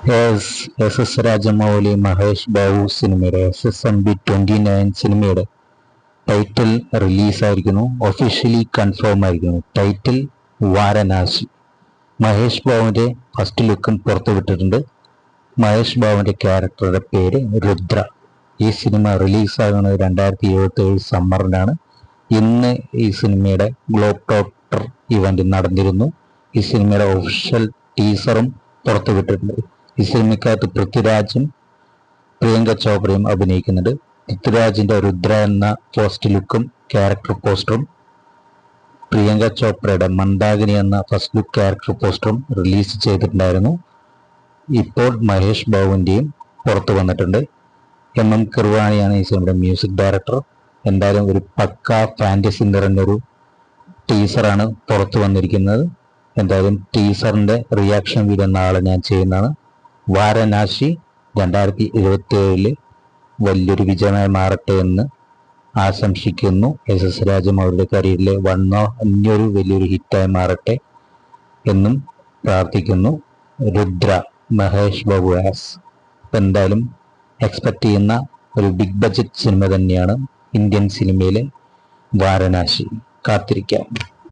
S S Rajamouli Mahesh Babu സിനിമയുടെ SSMB29 സിനിമയുടെ title റിലീസായിരിക്കുന്നു. Officially confirm ആയിരിക്കുന്നു. ടൈറ്റിൽ വാരണാസി. മഹേഷ് ബാബുവിൻ്റെ ഫസ്റ്റ് ലുക്കും പുറത്തുവിട്ടിട്ടുണ്ട്. മഹേഷ് ബാബുവിൻ്റെ ക്യാരക്ടറുടെ പേര് രുദ്ര. ഈ സിനിമ റിലീസാകുന്നത് 2027 സമ്മറിനാണ്. ഇന്ന് ഈ സിനിമയുടെ ഗ്ലോബ് ടോട്ടർ ഇവന്റ് നടന്നിരുന്നു. ഈ സിനിമയുടെ ഒഫീഷ്യൽ ടീസറും പുറത്തുവിട്ടിട്ടുണ്ട്. ഈ സിനിമയ്ക്കകത്ത് പൃഥ്വിരാജും പ്രിയങ്ക ചോപ്രയും അഭിനയിക്കുന്നുണ്ട്. പൃഥ്വിരാജിന്റെ രുദ്ര എന്ന ഫസ്റ്റ് ലുക്കും ക്യാരക്ടർ പോസ്റ്ററും പ്രിയങ്ക ചോപ്രയുടെ മന്ദാകിനി എന്ന ഫസ്റ്റ് ലുക്ക് ക്യാരക്ടർ പോസ്റ്ററും റിലീസ് ചെയ്തിട്ടുണ്ടായിരുന്നു. ഇപ്പോൾ മഹേഷ് ബാബുവിൻ്റെയും പുറത്തു വന്നിട്ടുണ്ട്. MM കിർവാണിയാണ് ഈ സിനിമയുടെ മ്യൂസിക് ഡയറക്ടർ. എന്തായാലും ഒരു പക്ക ഫാന്റസി നിറഞ്ഞൊരു ടീസറാണ് പുറത്തു വന്നിരിക്കുന്നത്. എന്തായാലും ടീസറിന്റെ റിയാക്ഷൻ വീഡിയോ നാളെ ഞാൻ ചെയ്യുന്നതാണ്. വാരണാസി 2027 വലിയൊരു വിജയമായി മാറട്ടെ എന്ന് ആശംസിക്കുന്നു. SS രാജമൗലിയുടെ കരിയറിലെ ഇനിയൊരു വലിയൊരു ഹിറ്റായി മാറട്ടെ എന്നും പ്രാർത്ഥിക്കുന്നു. രുദ്ര മഹേഷ് ബാബു എന്തായാലും എക്സ്പെക്ട് ചെയ്യുന്ന ഒരു ബിഗ് ബഡ്ജറ്റ് സിനിമ തന്നെയാണ് ഇന്ത്യൻ സിനിമയിലെ വാരണാസി. കാത്തിരിക്കാം.